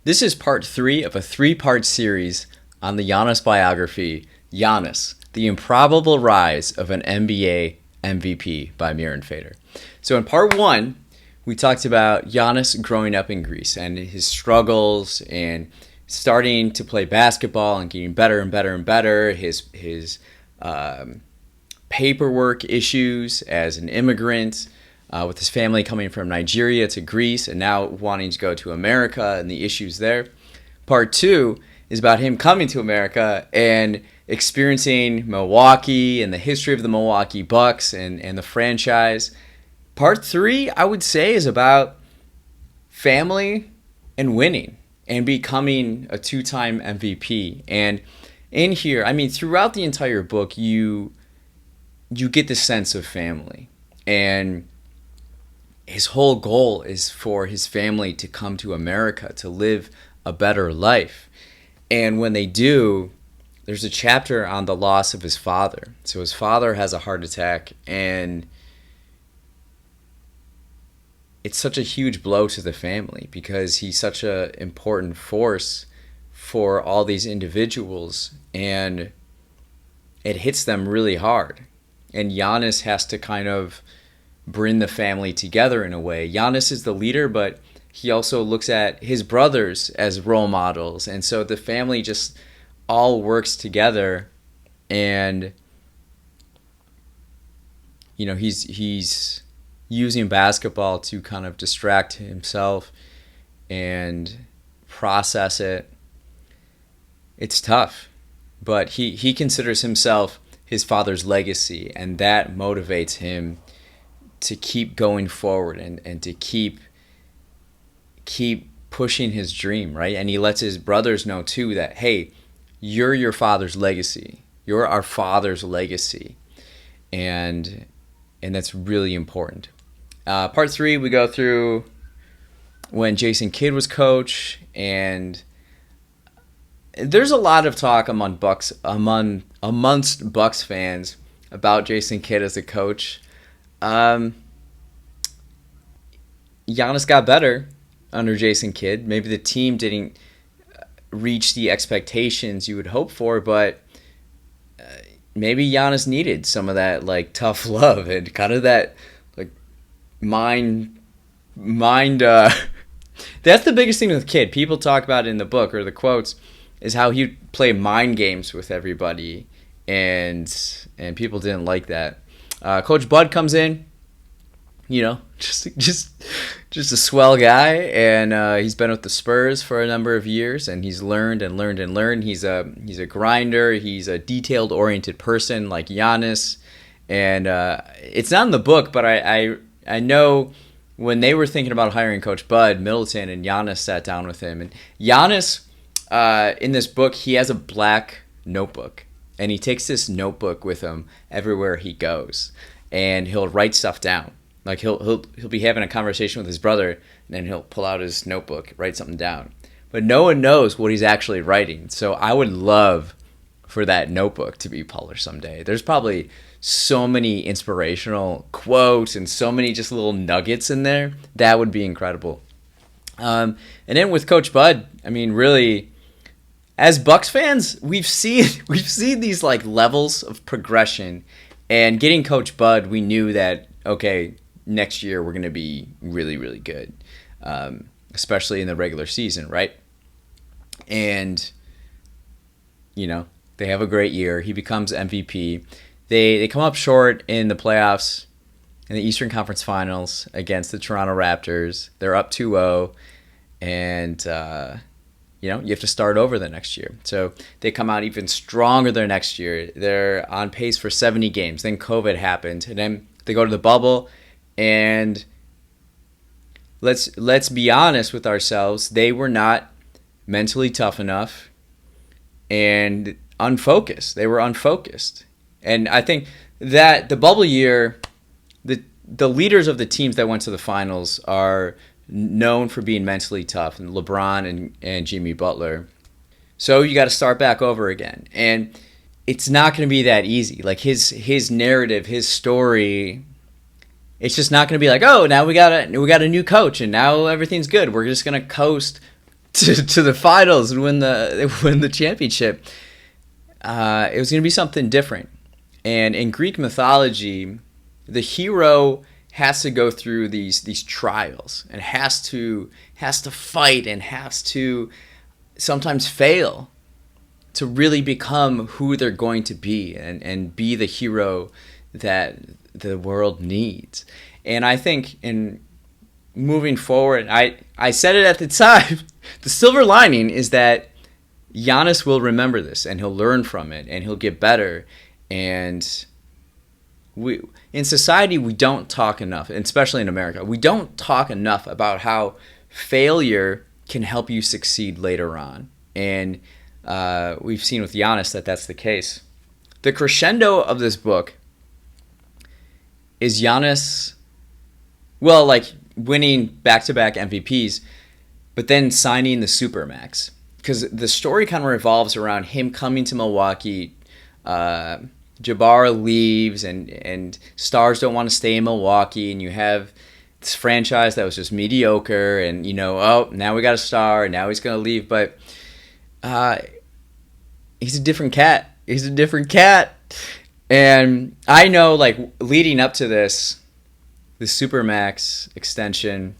This is part 3 of a 3-part series on the Giannis biography, Giannis, the Improbable Rise of an NBA MVP by Mirin Fader. So in part 1, we talked about Giannis growing up in Greece and his struggles and starting to play basketball and getting better and better and better, his paperwork issues as an immigrant, with his family coming from Nigeria to Greece and now wanting to go to America and the issues there. Part 2 is about him coming to America and experiencing Milwaukee and the history of the Milwaukee Bucks and the franchise. Part 3, I would say, is about family and winning and becoming a 2-time MVP. And in here, I mean, throughout the entire book, you get the sense of family. And his whole goal is for his family to come to America to live a better life. And when they do, there's a chapter on the loss of his father. So his father has a heart attack, and it's such a huge blow to the family because he's such an important force for all these individuals, and it hits them really hard. And Giannis has to kind of bring the family together in a way. Giannis is the leader, but he also looks at his brothers as role models. And so the family just all works together. And, you know, he's using basketball to kind of distract himself and process it. It's tough, but he considers himself his father's legacy, and that motivates him to keep going forward and to keep pushing his dream, right? And he lets his brothers know too that, hey, you're your father's legacy. You're our father's legacy. And that's really important. Part 3, we go through when Jason Kidd was coach, and there's a lot of talk amongst Bucks fans about Jason Kidd as a coach. Giannis got better under Jason Kidd. Maybe the team didn't reach the expectations you would hope for, but maybe Giannis needed some of that like tough love and kind of that like mind. That's the biggest thing with Kidd. People talk about it in the book or the quotes is how he played mind games with everybody, and people didn't like that. Coach Bud comes in, you know, just a swell guy, and he's been with the Spurs for a number of years, and he's learned and learned and learned. He's a grinder. He's a detailed-oriented person like Giannis, and it's not in the book, but I know when they were thinking about hiring Coach Bud, Middleton and Giannis sat down with him, and Giannis in this book, he has a black notebook. And he takes this notebook with him everywhere he goes, and he'll write stuff down. Like he'll be having a conversation with his brother, and then he'll pull out his notebook, write something down. But no one knows what he's actually writing. So I would love for that notebook to be published someday. There's probably so many inspirational quotes and so many just little nuggets in there. That would be incredible. And then with Coach Bud, I mean, really, as Bucks fans, we've seen these like levels of progression, and getting Coach Bud, we knew that, okay, next year we're going to be really, really good, especially in the regular season, right? And, you know, they have a great year. He becomes MVP. They come up short in the playoffs in the Eastern Conference Finals against the Toronto Raptors. They're up 2-0, and you know, you have to start over the next year. So they come out even stronger the next year. They're on pace for 70 games. Then COVID happened, and then they go to the bubble. And let's be honest with ourselves. They were not mentally tough enough and unfocused. They were unfocused. And I think that the bubble year, the leaders of the teams that went to the finals are known for being mentally tough, and LeBron and Jimmy Butler. So you got to start back over again, and it's not going to be that easy. Like his narrative, his story, it's just not going to be like, oh, now we got a new coach and now everything's good. We're just going to coast to the finals and win the championship. It was going to be something different. And in Greek mythology, the hero has to go through these trials and has to fight and has to sometimes fail to really become who they're going to be and be the hero that the world needs. And I think in moving forward, I said it at the time, the silver lining is that Giannis will remember this and he'll learn from it and he'll get better. And in society, we don't talk enough, and especially in America, we don't talk enough about how failure can help you succeed later on. And we've seen with Giannis that that's the case. The crescendo of this book is Giannis, well, like winning back-to-back MVPs, but then signing the supermax. Because the story kind of revolves around him coming to Milwaukee. Jabbar leaves, and stars don't want to stay in Milwaukee, and you have this franchise that was just mediocre, and oh, now we got a star, and now he's going to leave. But he's a different cat. He's a different cat. And I know, like, leading up to this, the Supermax extension,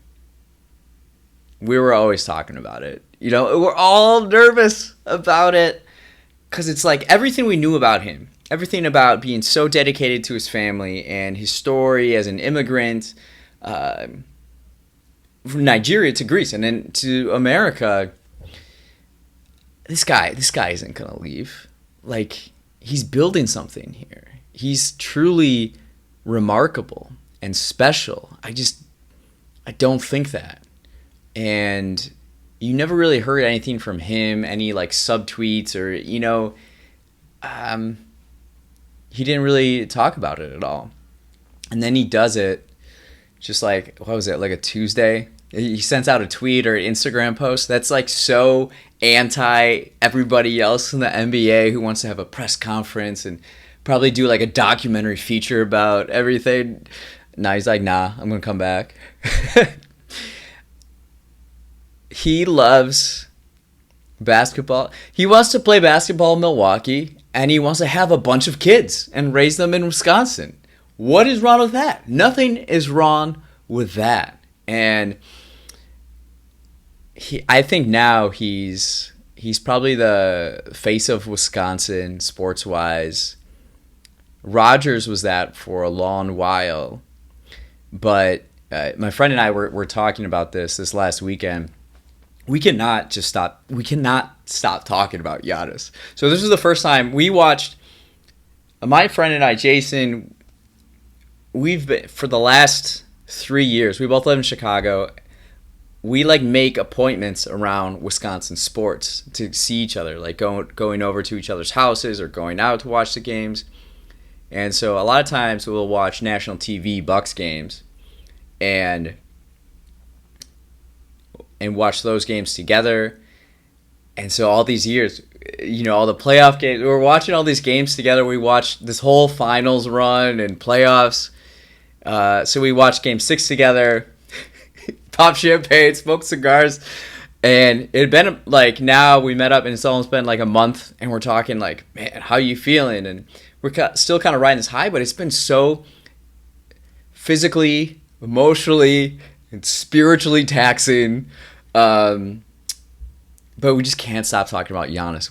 we were always talking about it. We're all nervous about it because it's like everything we knew about him, everything about being so dedicated to his family and his story as an immigrant from Nigeria to Greece and then to America. This guy isn't going to leave. Like, he's building something here. He's truly remarkable and special. I don't think that. And you never really heard anything from him, any like subtweets or, he didn't really talk about it at all. And then he does it just like, what was it, like a Tuesday? He sends out a tweet or an Instagram post that's like so anti everybody else in the NBA who wants to have a press conference and probably do like a documentary feature about everything. Now he's like, nah, I'm going to come back. He loves basketball. He wants to play basketball in Milwaukee, and he wants to have a bunch of kids and raise them in Wisconsin. What is wrong with that? Nothing is wrong with that. And I think now he's probably the face of Wisconsin sports-wise. Rogers was that for a long while. But my friend and I were talking about this last weekend. We cannot stop talking about Giannis. So this was the first time we watched, my friend and I, Jason, we've been, for the last 3 years, we both live in Chicago. We like make appointments around Wisconsin sports to see each other, like going over to each other's houses or going out to watch the games. And so a lot of times we'll watch national TV Bucks games and watch those games together. And so all these years, all the playoff games, we were watching all these games together. We watched this whole finals run and playoffs. So we watched Game 6 together, pop champagne, smoked cigars. And it had been like, now we met up and it's almost been like a month and we're talking like, man, how you feeling? And we're still kind of riding this high, but it's been so physically, emotionally, and spiritually taxing. But we just can't stop talking about Giannis.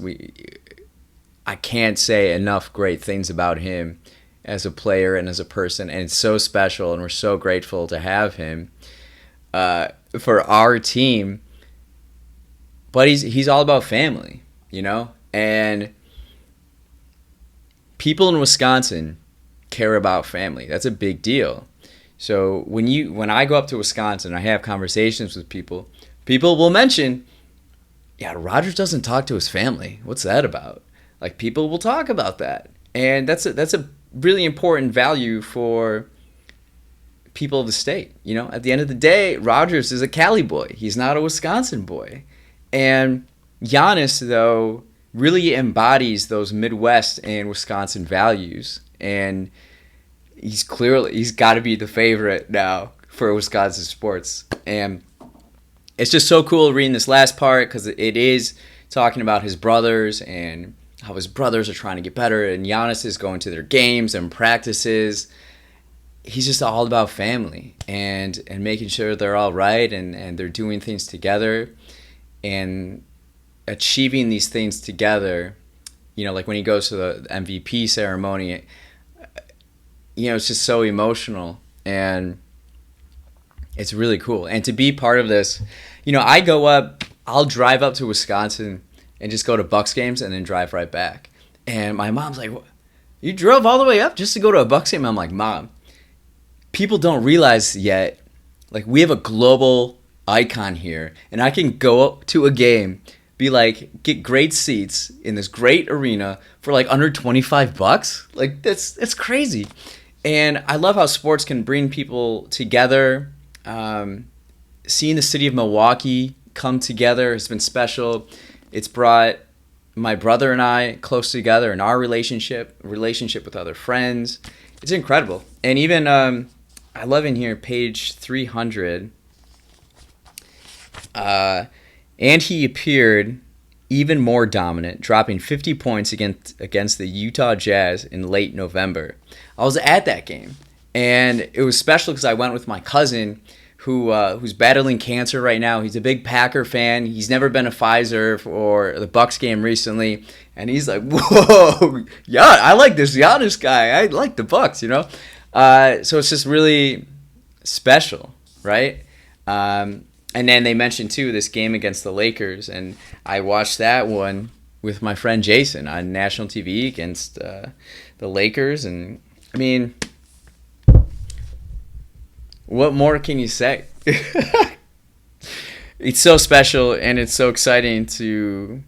I can't say enough great things about him as a player and as a person, and it's so special, and we're so grateful to have him for our team. But he's all about family, and people in Wisconsin care about family. That's a big deal. So when I go up to Wisconsin, I have conversations with people. People will mention, yeah, Rogers doesn't talk to his family. What's that about? Like, people will talk about that. And that's a really important value for people of the state. At the end of the day, Rogers is a Cali boy. He's not a Wisconsin boy. And Giannis, though, really embodies those Midwest and Wisconsin values. And he's got to be the favorite now for Wisconsin sports. And it's just so cool reading this last part because it is talking about his brothers and how his brothers are trying to get better, and Giannis is going to their games and practices. He's just all about family and making sure they're all right and they're doing things together and achieving these things together. You know, like when he goes to the MVP ceremony, you know, it's just so emotional and it's really cool. And to be part of this, you know, I'll drive up to Wisconsin and just go to Bucks games and then drive right back. And my mom's like, "What? You drove all the way up just to go to a Bucks game?" I'm like, "Mom, people don't realize yet, like, we have a global icon here, and I can go up to a game, be like, get great seats in this great arena for like under $25. Like, that's crazy." And I love how sports can bring people together. Seeing the city of Milwaukee come together has been special. It's brought my brother and I close together in our relationship with other friends. It's incredible. And even I love in here page 300. And he appeared even more dominant, dropping 50 points against the Utah Jazz in late November. I was at that game, and it was special because I went with my cousin who's battling cancer right now. He's a big Packer fan. He's never been a Pfizer for the Bucks game recently, and he's like, "Whoa, yeah, I like this Giannis guy. I like the Bucks," you know. So it's just really special, right? And then they mentioned too this game against the Lakers, and I watched that one with my friend Jason on national TV against the Lakers, and I mean, what more can you say? It's so special, and it's so exciting to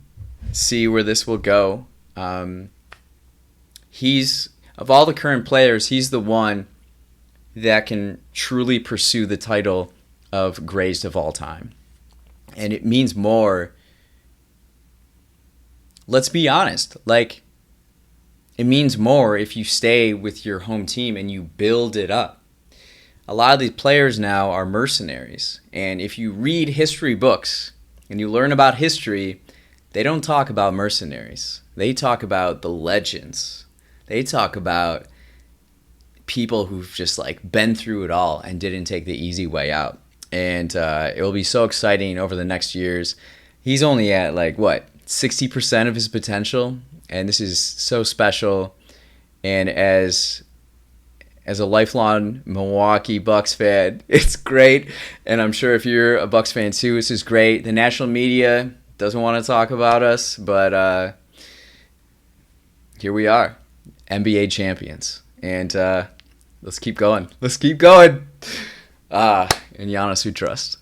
see where this will go. He's, of all the current players, he's the one that can truly pursue the title of greatest of all time. And it means more. Let's be honest. Like, it means more if you stay with your home team and you build it up. A lot of these players now are mercenaries. And if you read history books and you learn about history, they don't talk about mercenaries. They talk about the legends. They talk about people who've just like been through it all and didn't take the easy way out. And it will be so exciting over the next years. He's only at like, 60% of his potential. And this is so special. And as a lifelong Milwaukee Bucks fan, it's great. And I'm sure if you're a Bucks fan too, this is great. The national media doesn't want to talk about us, but here we are, NBA champions. And let's keep going. Let's keep going. And Giannis, we trust.